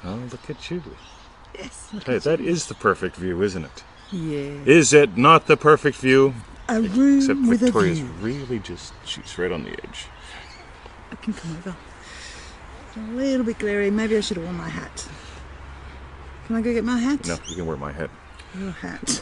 Oh, look at you. Yes. Hey, that is the perfect view, isn't it? Yeah. Is it not the perfect view? A room Except with Victoria's a view. really just, she's right on the edge. I can come over. A little bit glary. Maybe I should have worn my hat. Can I go get my hat? No, you can wear my hat. Your hat.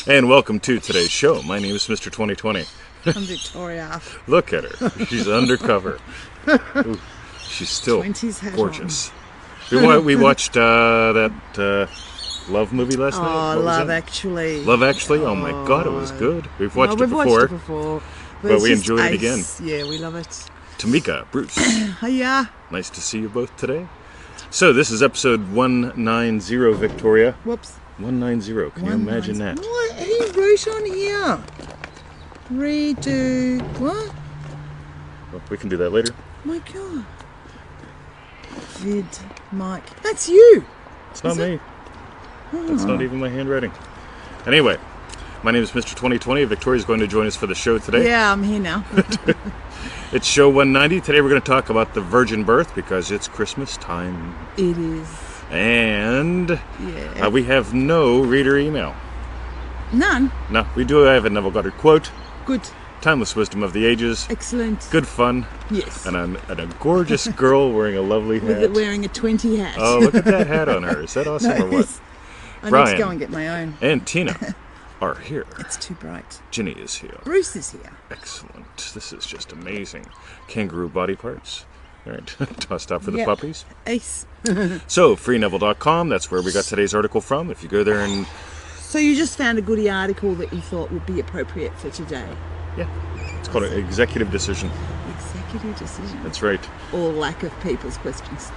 And welcome to today's show. My name is Mr. 2020. I'm Victoria. Look at her. She's undercover. Ooh, she's still 20s hat gorgeous. We watched that Love movie last night. Oh, What was Love that? Actually. Love Actually? Oh my God, it was good. We've watched it before. Watched it before. But it's we just enjoyed it ace. again. Yeah, we love it. Tamika, Bruce. Hiya. Nice to see you both today. So this is episode 190, Victoria. Whoops. 190. Can you imagine that? What? He wrote on here. Redo. What? Well, we can do that later. My God. Vid Mike. That's you. It's not Is me. it? That's not even my handwriting. Anyway, my name is Mr. 2020. Victoria's going to join us for the show today. Yeah, I'm here now. It's show 190. Today we're going to talk about the virgin birth because it's Christmas time. It is. And Yeah. we have no reader email. None. No, we do have a Neville Goddard quote. Good. Timeless wisdom of the ages. Excellent. Good fun. Yes. And a gorgeous girl wearing a lovely hat. With it wearing a 20 hat. Oh, look at that hat on her. Is that awesome or what? Yes. I need Brian. to go and get my own. And Tina are here. It's too bright. Ginny is here. Bruce is here. Excellent. This is just amazing. Kangaroo body parts. All right. Tossed out for the Yep. puppies. Ace. So, freeneville.com. That's where we got today's article from. If you go there and... So you just found a goody article that you thought would be appropriate for today. Yeah. It's called an executive decision. Executive decision. That's right. Or lack of people's questions.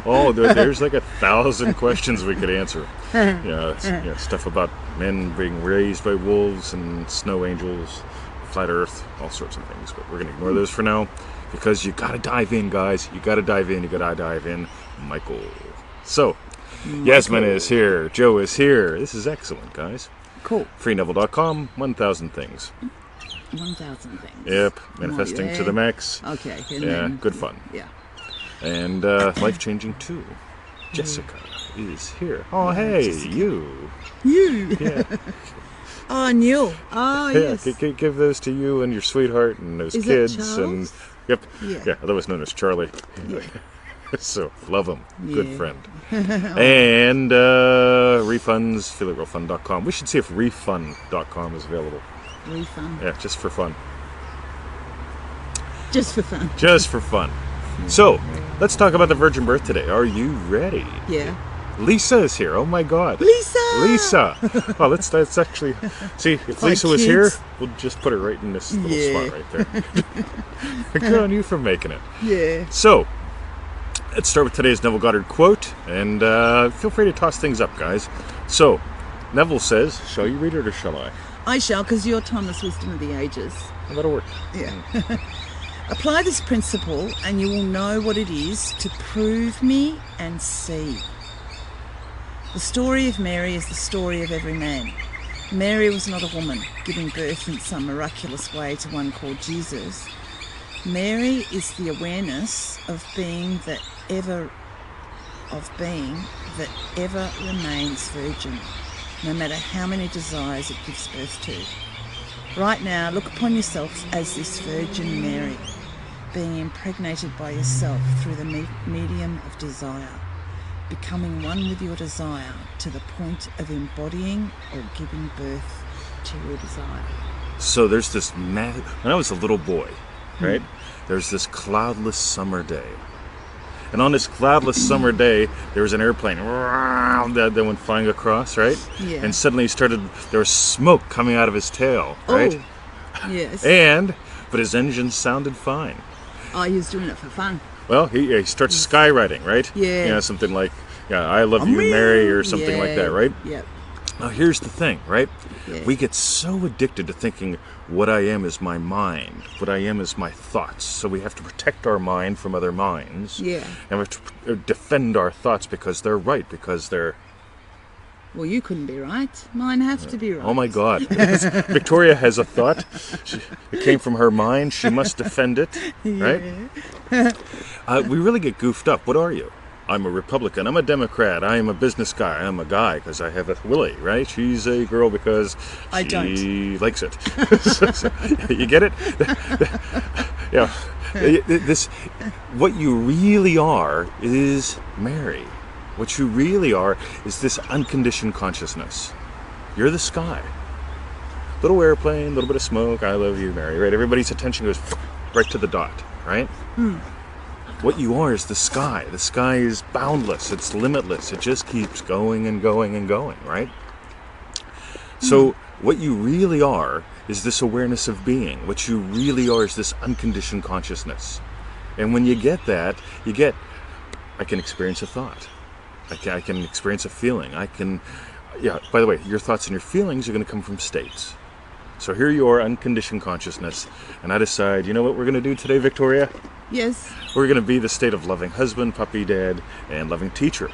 Oh, there's like 1,000 questions we could answer. Yeah, stuff about men being raised by wolves and snow angels, flat earth, all sorts of things. But we're going to ignore those for now because you got to dive in, guys. You got to dive in. You got to dive in. Michael. So, Yasmin is here. Joe is here. This is excellent, guys. Cool. Freeneville.com, 1,000 things. 1,000 things. Yep, manifesting to the max. Okay. And Yeah, then, good fun. Yeah. And life-changing too. Jessica is here. Oh, hey, Jessica. you. You. Yeah, Oh, Neil. Oh, yeah. yes. Give those to you and your sweetheart and those Is that kids. Charles? And yep, Yeah. otherwise known as Charlie. Yeah. So love him, good Yeah. friend. And refunds, feelitrealfun.com. We should see if refund.com is available. Refund. Yeah, just for fun. Just for fun. Just for fun. So, let's talk about the virgin birth today. Are you ready? Yeah. Lisa is here. Oh my God. Lisa! Lisa. Well, that's actually... See, if My Lisa was here, kids. we'll just put her right in this little Yeah. spot right there. Good on you for making it. Yeah. So, let's start with today's Neville Goddard quote, and feel free to toss things up, guys. So, Neville says, shall you read it or shall I? I shall, because you're timeless wisdom of the ages. Well, that'll work. Yeah. Apply this principle and you will know what it is to prove me and see. The story of Mary is the story of every man. Mary was not a woman giving birth in some miraculous way to one called Jesus. Mary is the awareness of being that ever remains virgin, no matter how many desires it gives birth to. Right now, look upon yourself as this Virgin Mary, being impregnated by yourself through the medium of desire, becoming one with your desire to the point of embodying or giving birth to your desire. So there's this... When I was a little boy, right, there's this cloudless summer day. And on this cloudless summer day, there was an airplane that went flying across, right? Yeah. And suddenly there was smoke coming out of his tail, right? Oh, yes. But his engine sounded fine. Oh, he was doing it for fun. Well, he starts skywriting, right? Yeah. You know, something like, I love you, Mary, or something like that, right? Yep. Now, here's the thing, right? Yeah. We get so addicted to thinking what I am is my mind, what I am is my thoughts. So we have to protect our mind from other minds. Yeah. And we have to defend our thoughts because they're right, because they're... Well, you couldn't be right. Mine have to be right. Oh my God. Victoria has a thought. It came from her mind. She must defend it, right? We really get goofed up. What are you? I'm a Republican, I'm a Democrat, I am a business guy, I'm a guy because I have a Willie, right? She's a girl because I she likes it. So, you get it? Yeah. This, what you really are is Mary. What you really are is this unconditioned consciousness. You're the sky. Little airplane, little bit of smoke, I love you, Mary, right? Everybody's attention goes right to the dot, right? What you are is the sky. The sky is boundless. It's limitless. It just keeps going and going and going, right? So what you really are is this awareness of being. What you really are is this unconditioned consciousness. And when you get that, you get, I can experience a thought. I can experience a feeling. By the way, your thoughts and your feelings are going to come from states. So here you are, unconditioned consciousness, and I decide, you know what we're going to do today, Victoria? Yes. We're going to be the state of loving husband, puppy dad, and loving teacher.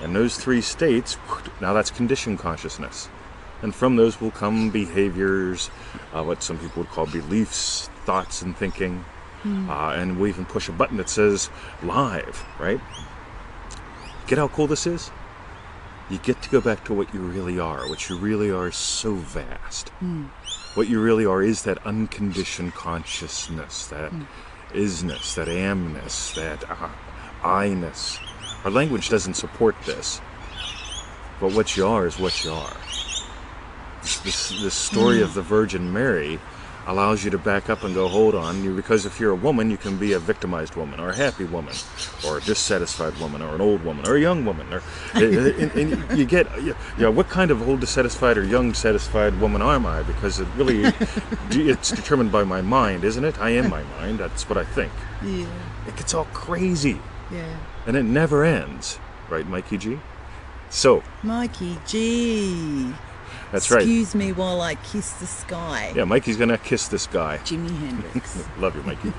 And those three states, now that's conditioned consciousness. And from those will come behaviors, what some people would call beliefs, thoughts, and thinking. And we'll even push a button that says live, right? Get how cool this is? You get to go back to what you really are. What you really are is so vast. What you really are is that unconditioned consciousness, that isness, that amness, that I-ness. Our language doesn't support this. But what you are is what you are. This story of the Virgin Mary allows you to back up and go, hold on, because if you're a woman, you can be a victimized woman, or a happy woman, or a dissatisfied woman, or an old woman, or a young woman, or and you get, what kind of old dissatisfied or young satisfied woman am I? Because it really, it's determined by my mind, isn't it? I am my mind. That's what I think. Yeah. It gets all crazy. Yeah. And it never ends, right, Mikey G? So, Mikey G. That's right. Excuse me while I kiss the sky. Yeah, Mikey's going to kiss this guy. Jimi Hendrix. Love you, Mikey.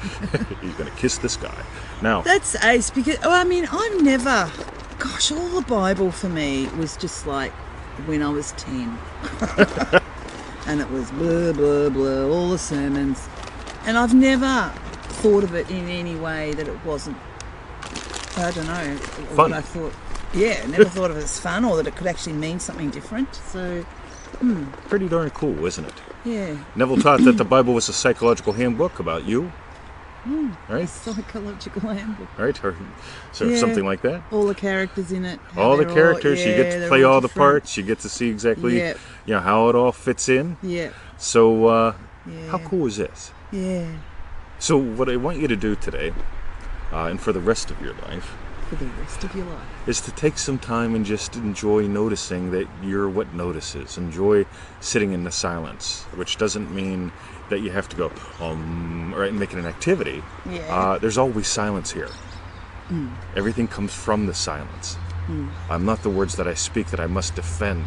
He's going to kiss this guy. Now, That's ace because, I've never, all the Bible for me was just like when I was 10. And it was blah, blah, blah, all the sermons. And I've never thought of it in any way that it wasn't, I don't know, fun. what I thought. Yeah, never thought of it as fun or that it could actually mean something different. So, pretty darn cool, isn't it? yeah. Neville taught that the Bible was a psychological handbook about you. Right? Psychological handbook. Right? Or so Yeah. something like that. All the characters in it. how All the they're characters, you get to they're play all the different. parts, you get to see exactly Yeah. how it all fits in. Yeah. So, Yeah. how cool is this? Yeah. So, what I want you to do today, and for the rest of your life, For the rest of your life. is to take some time and just enjoy noticing that you're what notices. Enjoy sitting in the silence, which doesn't mean that you have to go, right, and make it an activity. Yeah. There's always silence here. Everything comes from the silence. I'm not the words that I speak that I must defend.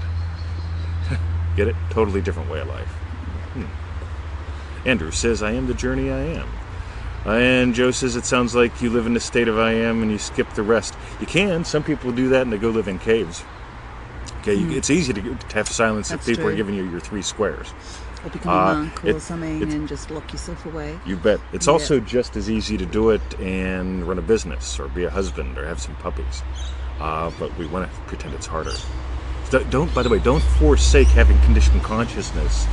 Get it? Totally different way of life. Andrew says, I am the journey I am. And Joe says, it sounds like you live in the state of I am and you skip the rest. You can. Some people do that and they go live in caves. Okay, it's easy to have silence if That's people are true. giving you your 3 squares. Or become a monk or it- something it's- and just lock yourself away. You bet. It's Yeah. also just as easy to do it and run a business or be a husband or have some puppies. But we want to pretend it's harder. By the way, don't forsake having conditioned consciousness.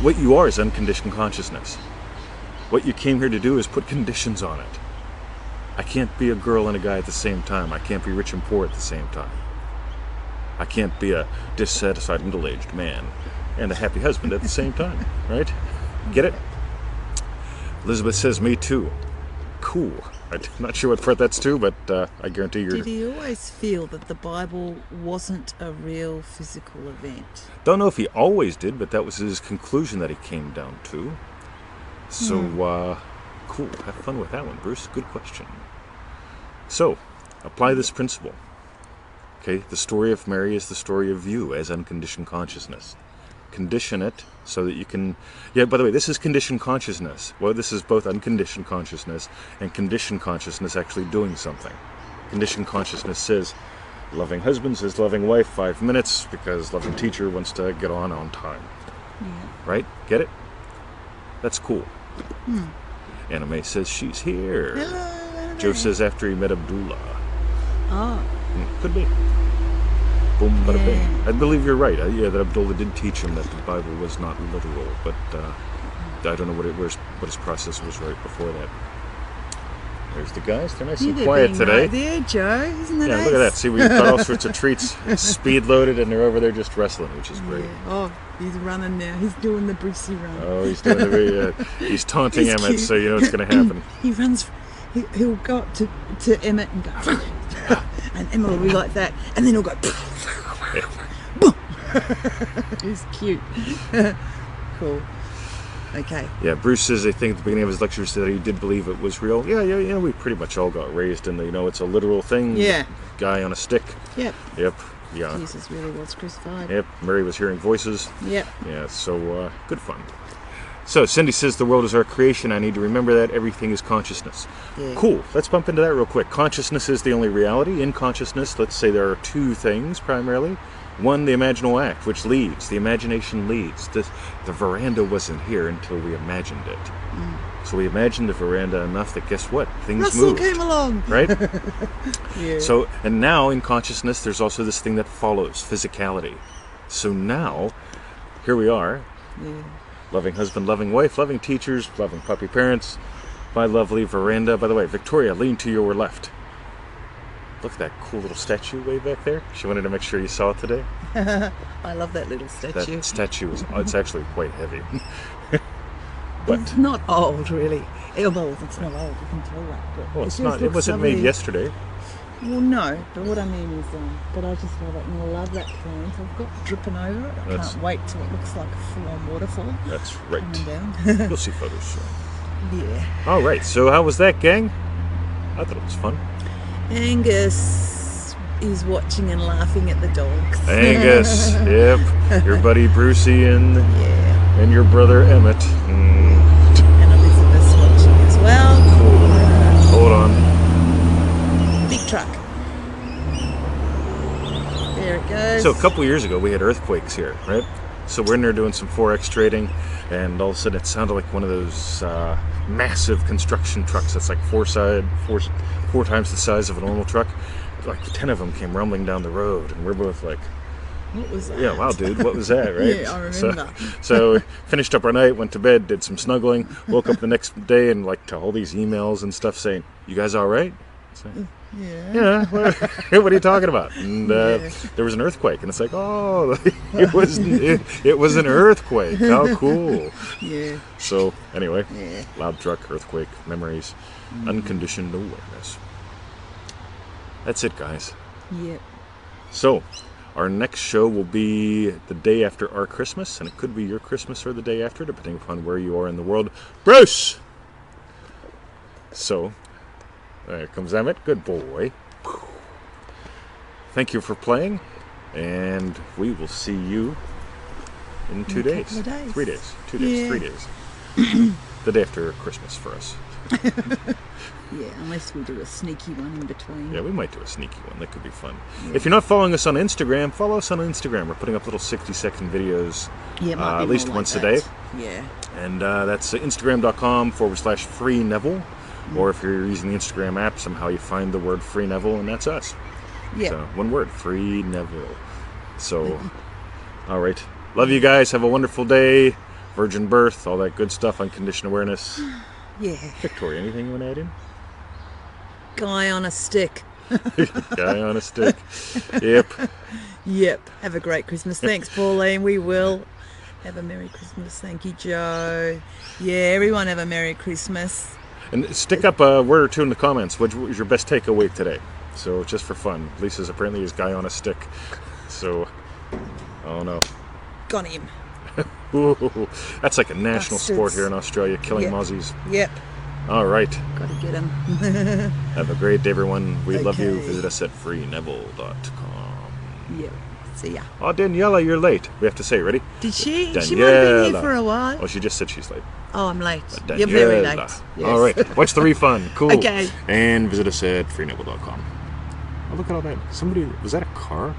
What you are is unconditioned consciousness. What you came here to do is put conditions on it. I can't be a girl and a guy at the same time. I can't be rich and poor at the same time. I can't be a dissatisfied middle-aged man and a happy husband at the same time, right? Get it? Elizabeth says, me too. Cool. I'm not sure what part that's to, but I guarantee you're... Did he always feel that the Bible wasn't a real physical event? Don't know if he always did, but that was his conclusion that he came down to. So, cool. Have fun with that one, Bruce. Good question. So, apply this principle. Okay, the story of Mary is the story of you as unconditioned consciousness. Condition it so that you can... Yeah, by the way, this is conditioned consciousness. Well, this is both unconditioned consciousness and conditioned consciousness actually doing something. Conditioned consciousness says, loving husband says loving wife 5 minutes because loving teacher wants to get on time. Yeah. Right? Get it? That's cool. Anime says she's here. Hello. Joe says after he met Abdullah. Oh, Could be. Boom, bada Yeah. bing. I believe you're right. That Abdullah did teach him that the Bible was not literal, but I don't know what his process was right before that. There's the guys. They're nice and they're quiet being today. right there, Joe. Isn't that Yeah, nice? look at that. See, we've got all sorts of treats, speed loaded, and they're over there just wrestling, which is great. Yeah. Oh, he's running now. He's doing the Brucey run. Oh, he's doing he's taunting He's Emmett, cute. so you know what's going to happen. He runs. He'll go up to Emmett and go, and Emmett will be like that, and then he'll go. Boom. He's cute. Cool. Okay. Yeah, Bruce says, I think at the beginning of his lecture, that he did believe it was real. Yeah, we pretty much all got raised in the, it's a literal thing. Yeah. Guy on a stick. Yep. Yep. Yeah. Jesus really was crucified. Yep. Mary was hearing voices. Yep. Yeah, so good fun. So Cindy says the world is our creation. I need to remember that everything is consciousness. Yeah. Cool. Let's bump into that real quick. Consciousness is the only reality. In consciousness, let's say there are two things primarily. One, the imaginal act, which leads. The imagination leads. The veranda wasn't here until we imagined it. So we imagined the veranda enough that guess what? Things Russell moved. came along. Right? Yeah. So, and now in consciousness, there's also this thing that follows, physicality. So now, here we are, Yeah. loving husband, loving wife, loving teachers, loving puppy parents, my lovely veranda. By the way, Victoria, lean to your left. Look at that cool little statue way back there. She wanted to make sure you saw it today. I love that little statue. That statue it's actually quite heavy. But It's not old, really. Well, it's not old. You can tell that. But well, it's just not. It looks wasn't lovely. made yesterday. Well, no. But what I mean is, but I just love it, and I love that plant. I've got dripping over it. I That's- can't wait till it looks like a full-on waterfall That's right. coming down. You'll see photos soon. Yeah. All right. So how was that, gang? I thought it was fun. Angus is watching and laughing at the dogs. Angus, yep, your buddy Brucey and Yeah. your brother Emmett. And Elizabeth's watching as well. Cool. Hold on. Big truck. There it goes. So a couple years ago, we had earthquakes here, right? So we're in there doing some Forex trading, and all of a sudden it sounded like one of those massive construction trucks that's like four times the size of a normal truck. Like 10 of them came rumbling down the road, and we're both like, What was that? yeah, wow, dude, what was that, right? Yeah, I remember. So finished up our night, went to bed, did some snuggling, woke up the next day, and like to all these emails and stuff saying, "You guys all right?" So, Yeah. yeah, what are you talking about? And Yeah. there was an earthquake, and it's like, oh, it was an earthquake. How cool! Yeah. So anyway, Yeah. loud truck, earthquake, memories, unconditioned awareness. That's it, guys. Yep. So, our next show will be the day after our Christmas, and it could be your Christmas or the day after, depending upon where you are in the world. Bruce! So, there comes Emmett. Good boy. Thank you for playing, and we will see you in 2 In a days. couple of days. 3 days. 2 days. Yeah. 3 days. The day after Christmas for us. Yeah, unless we do a sneaky one in between. Yeah, we might do a sneaky one. That could be fun. If you're not following us on Instagram, follow us on Instagram. We're putting up little 60-second videos Yeah, it might be at least more like once a that. day. Yeah. And that's Instagram.com/free Neville. Or if you're using the Instagram app, somehow you find the word Free Neville, and that's us. Yeah. So, one word, Free Neville. So, all right. Love you guys. Have a wonderful day. Virgin birth, all that good stuff, unconditioned awareness. Yeah. Victoria, anything you want to add in? Guy on a stick. Guy on a stick. Yep. Yep. Have a great Christmas. Thanks, Pauline. We will. Have a Merry Christmas. Thank you, Joe. Yeah, everyone have a Merry Christmas. And stick up a word or two in the comments. What was your best takeaway today? So, just for fun. Lisa's apparently his guy on a stick. So, oh no. Got him. Ooh, that's like a national sport Bastards. here in Australia, killing Yep. Aussies. Yep. All right. Got to get him. Have a great day, everyone. We love you. Okay. Visit us at freeneville.com. Yep. See ya. Oh, Daniela, you're late. We have to say, ready? Did she? She might have been here Daniela. for a while. Oh, she just said she's late. Oh, I'm late. Daniela. You're very late. Yes. All right. Watch the refund. Cool. Okay. And visit us at freeneville.com. Oh, look at all that. Somebody, was that a car?